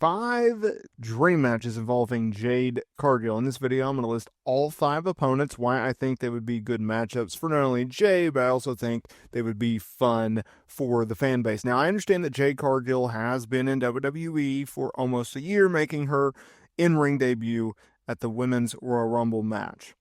5 dream matches involving Jade Cargill. In this video, I'm going to list all 5 opponents, why I think they would be good matchups for not only Jade, but I also think they would be fun for the fan base. Now, I understand that Jade Cargill has been in WWE for almost a year, making her in-ring debut at the Women's Royal Rumble match.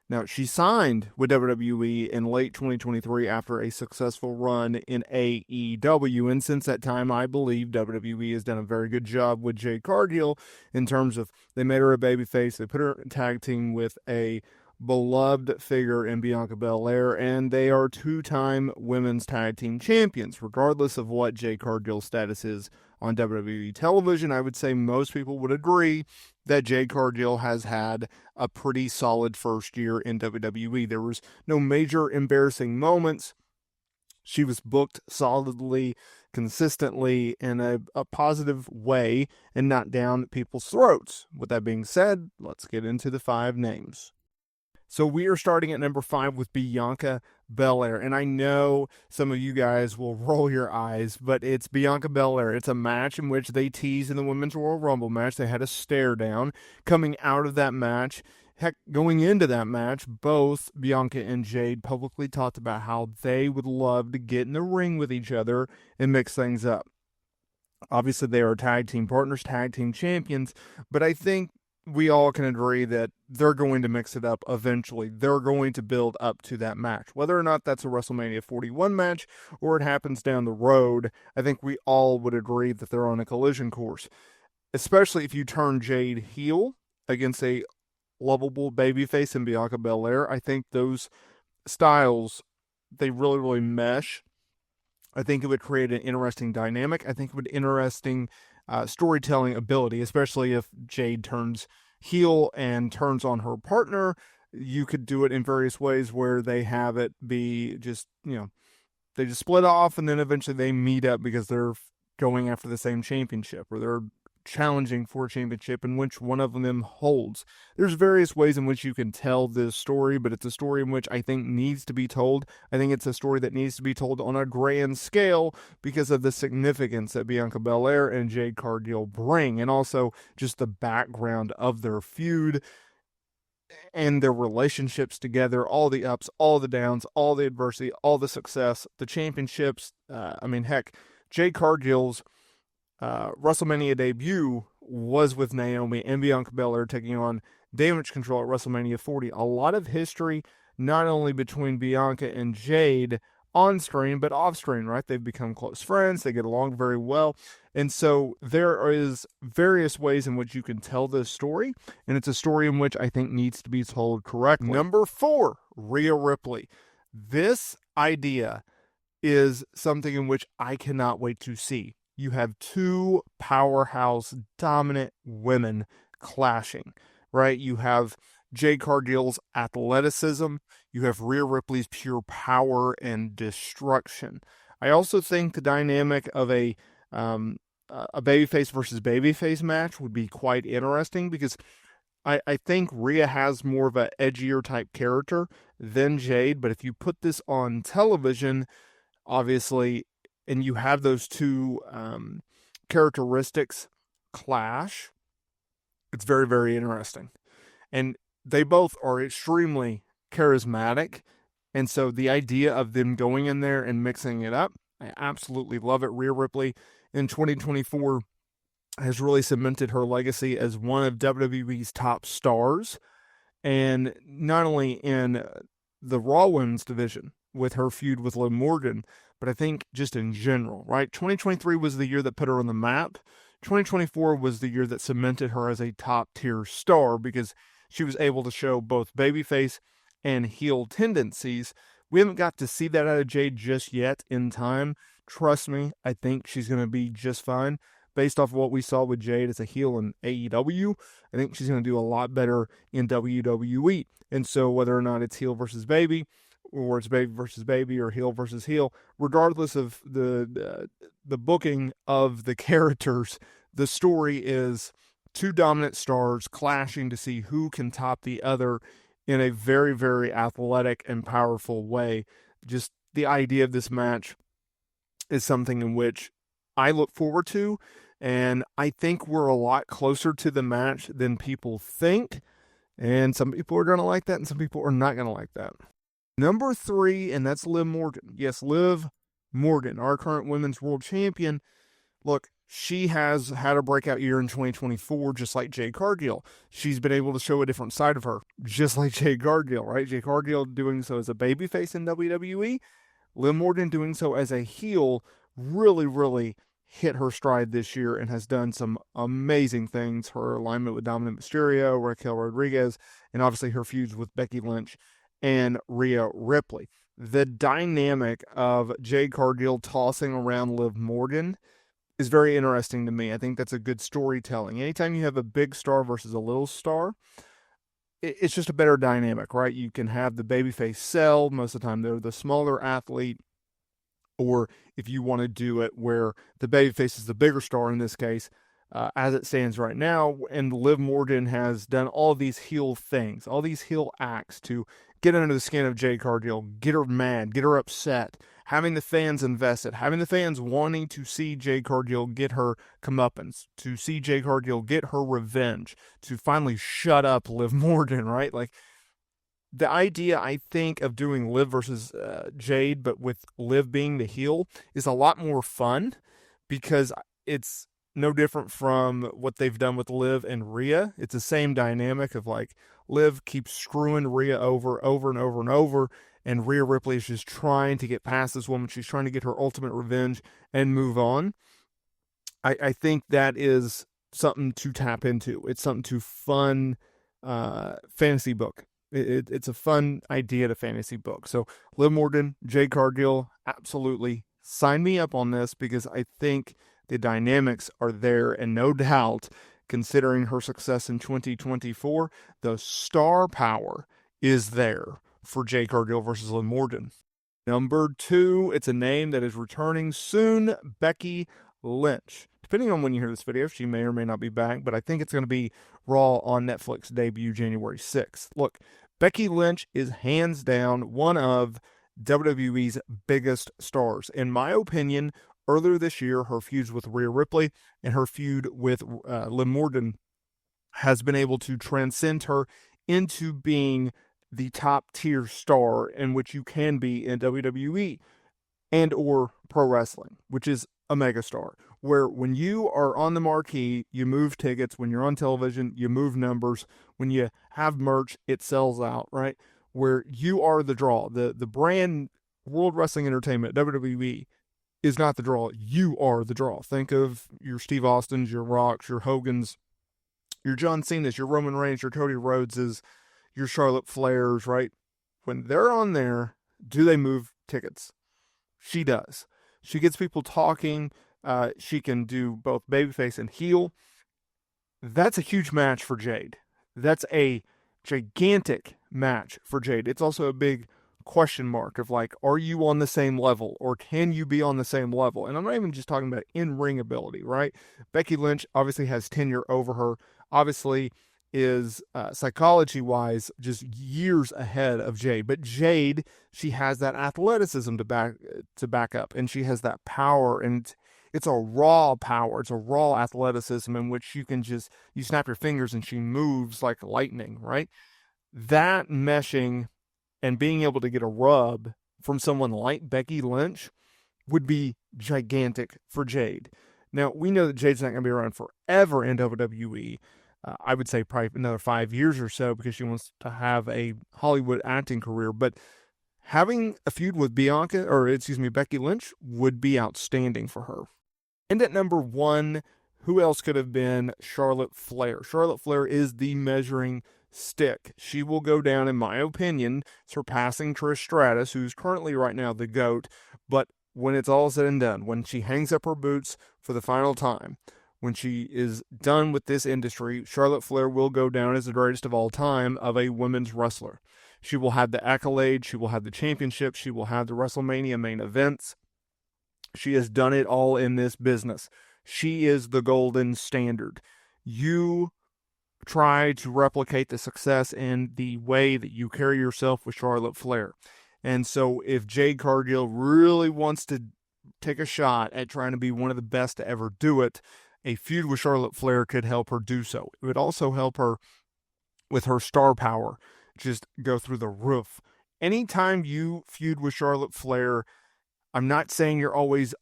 Now, she signed with WWE in late 2023 after a successful run in AEW, and since that time, I believe WWE has done a very good job with Jade Cargill in terms of they made her a babyface, they put her in tag team with a beloved figure in Bianca Belair, and they are 2-time women's tag team champions. Regardless of what Jade Cargill's status is on WWE television, I would say most people would agree that Jade Cargill has had a pretty solid first year in WWE. There was no major embarrassing moments. She was booked solidly, consistently, in a positive way, and not down people's throats. With that being said, let's get into the 5 names. So we are starting at number 5 with Bianca Belair. And I know some of you guys will roll your eyes, but it's Bianca Belair. It's a match in which they teased in the Women's Royal Rumble match. They had a stare down. Coming out of that match, heck, going into that match, both Bianca and Jade publicly talked about how they would love to get in the ring with each other and mix things up. Obviously, they are tag team partners, tag team champions, but I think we all can agree that they're going to mix it up eventually. They're going to build up to that match. Whether or not that's a WrestleMania 41 match or it happens down the road, I think we all would agree that they're on a collision course. Especially if you turn Jade heel against a lovable babyface in Bianca Belair. I think those styles, they really, really mesh. I think it would create an interesting dynamic. I think it would interesting storytelling ability, especially if Jade turns heel and turns on her partner. You could do it in various ways where they have it be just, they just split off and then eventually they meet up because they're going after the same championship or they're challenging for a championship in which one of them holds. There's various ways in which you can tell this story, but it's a story in which I think needs to be told. I think it's a story that needs to be told on a grand scale because of the significance that Bianca Belair and Jade Cargill bring, and also just the background of their feud and their relationships together, all the ups, all the downs, all the adversity, all the success, the championships. Heck, Jade Cargill's WrestleMania debut was with Naomi and Bianca Belair taking on Damage Control at WrestleMania 40. A lot of history, not only between Bianca and Jade on screen, but off screen, right? They've become close friends. They get along very well. And so there is various ways in which you can tell this story, and it's a story in which I think needs to be told correctly. Number 4, Rhea Ripley. This idea is something in which I cannot wait to see. You have 2 powerhouse dominant women clashing, right? You have Jade Cargill's athleticism. You have Rhea Ripley's pure power and destruction. I also think the dynamic of a babyface versus babyface match would be quite interesting because I think Rhea has more of an edgier type character than Jade, but if you put this on television, obviously, and you have those 2 characteristics clash, it's very, very interesting. And they both are extremely charismatic. And so the idea of them going in there and mixing it up, I absolutely love it. Rhea Ripley in 2024 has really cemented her legacy as one of WWE's top stars. And not only in the Raw Women's division with her feud with Liv Morgan, but I think just in general, right? 2023 was the year that put her on the map. 2024 was the year that cemented her as a top-tier star because she was able to show both babyface and heel tendencies. We haven't got to see that out of Jade just yet in time. Trust me, I think she's going to be just fine. Based off of what we saw with Jade as a heel in AEW, I think she's going to do a lot better in WWE. And so whether or not it's heel versus baby, or it's baby versus baby, or heel versus heel, regardless of the booking of the characters, the story is 2 dominant stars clashing to see who can top the other in a very, very athletic and powerful way. Just the idea of this match is something in which I look forward to, And I think we're a lot closer to the match than people think. And some people are going to like that, and some people are not going to like that. Number 3, and that's Liv Morgan. Yes, Liv Morgan, our current women's world champion. Look, she has had a breakout year in 2024, just like Jade Cargill. She's been able to show a different side of her, just like Jade Cargill, right? Jade Cargill doing so as a babyface in WWE. Liv Morgan doing so as a heel really, really hit her stride this year and has done some amazing things. Her alignment with Dominic Mysterio, Raquel Rodriguez, and obviously her feuds with Becky Lynch and Rhea Ripley. The dynamic of Jade Cargill tossing around Liv Morgan is very interesting to me. I think that's a good storytelling. Anytime you have a big star versus a little star, it's just a better dynamic, right? You can have the babyface sell. Most of the time, they're the smaller athlete. Or if you want to do it where the babyface is the bigger star in this case, as it stands right now, and Liv Morgan has done all these heel things, all these heel acts to get under the skin of Jade Cargill, get her mad, get her upset, having the fans invested, having the fans wanting to see Jade Cargill get her comeuppance, to see Jade Cargill get her revenge, to finally shut up Liv Morgan, right? Like, the idea, I think, of doing Liv versus Jade, but with Liv being the heel, is a lot more fun because it's no different from what they've done with Liv and Rhea. It's the same dynamic of like Liv keeps screwing Rhea over and over and over, and Rhea Ripley is just trying to get past this woman. She's trying to get her ultimate revenge and move on. I think that is something to tap into. It's something to fun fantasy book. It's a fun idea to fantasy book. So Liv Morgan, Jade Cargill, absolutely sign me up on this because I think the dynamics are there, and no doubt, considering her success in 2024, the star power is there for Jade Cargill versus Liv Morgan. Number 2, it's a name that is returning soon, Becky Lynch. Depending on when you hear this video, she may or may not be back, but I think it's going to be Raw on Netflix debut January 6th. Look, Becky Lynch is hands down one of WWE's biggest stars. In my opinion, earlier this year, her feuds with Rhea Ripley and her feud with Liv Morgan has been able to transcend her into being the top tier star in which you can be in WWE and or pro wrestling, which is a megastar, where when you are on the marquee, you move tickets. When you're on television, you move numbers. When you have merch, it sells out, right? Where you are the draw. The brand World Wrestling Entertainment, WWE, is not the draw. You are the draw. Think of your Steve Austins, your Rocks, your Hogans, your John Cena's, your Roman Reigns, your Cody Rhodes's, your Charlotte Flairs, right? When they're on there, do they move tickets? She does. She gets people talking. She can do both babyface and heel. That's a huge match for Jade. That's a gigantic match for Jade. It's also a big question mark of like, are you on the same level or can you be on the same level? And I'm not even just talking about in-ring ability, right? Becky Lynch obviously has tenure over her, obviously is psychology-wise just years ahead of Jade. But Jade, she has that athleticism to back up, and she has that power, and it's a raw power. It's a raw athleticism in which you snap your fingers and she moves like lightning, right? That meshing and being able to get a rub from someone like Becky Lynch would be gigantic for Jade. Now, we know that Jade's not going to be around forever in WWE. I would say probably another 5 years or so because she wants to have a Hollywood acting career. But having a feud with Becky Lynch would be outstanding for her. And at number 1, who else could have been? Charlotte Flair. Charlotte Flair is the measuring stick. She will go down, in my opinion, surpassing Trish Stratus, who's currently right now the GOAT. But when it's all said and done, when she hangs up her boots for the final time, when she is done with this industry, Charlotte Flair will go down as the greatest of all time of a women's wrestler. She will have the accolades, she will have the championship, she will have the WrestleMania main events. She has done it all in this business. She is the golden standard. You try to replicate the success in the way that you carry yourself with Charlotte Flair. And so if Jade Cargill really wants to take a shot at trying to be one of the best to ever do it, a feud with Charlotte Flair could help her do so. It would also help her with her star power just go through the roof. Anytime you feud with Charlotte Flair, I'm not saying you're always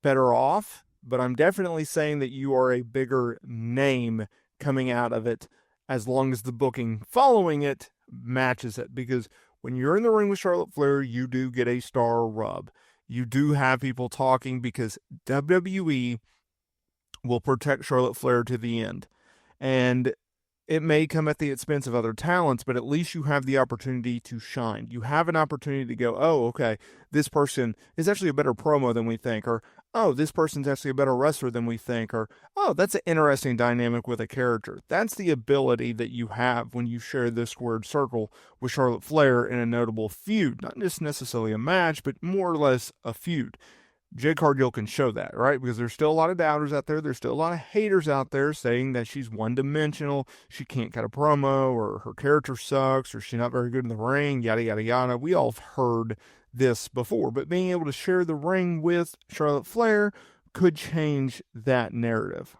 better off, but I'm definitely saying that you are a bigger name coming out of it as long as the booking following it matches it. Because when you're in the ring with Charlotte Flair, you do get a star rub. You do have people talking because WWE will protect Charlotte Flair to the end. And it may come at the expense of other talents, but at least you have the opportunity to shine. You have an opportunity to go, oh, okay, this person is actually a better promo than we think, or, oh, this person's actually a better wrestler than we think, or, oh, that's an interesting dynamic with a character. That's the ability that you have when you share this squared circle with Charlotte Flair in a notable feud. Not just necessarily a match, but more or less a feud. Jade Cargill can show that, right? Because there's still a lot of doubters out there. There's still a lot of haters out there saying that she's one-dimensional, she can't cut a promo, or her character sucks, or she's not very good in the ring, yada, yada, yada. We all have heard this before. But being able to share the ring with Charlotte Flair could change that narrative.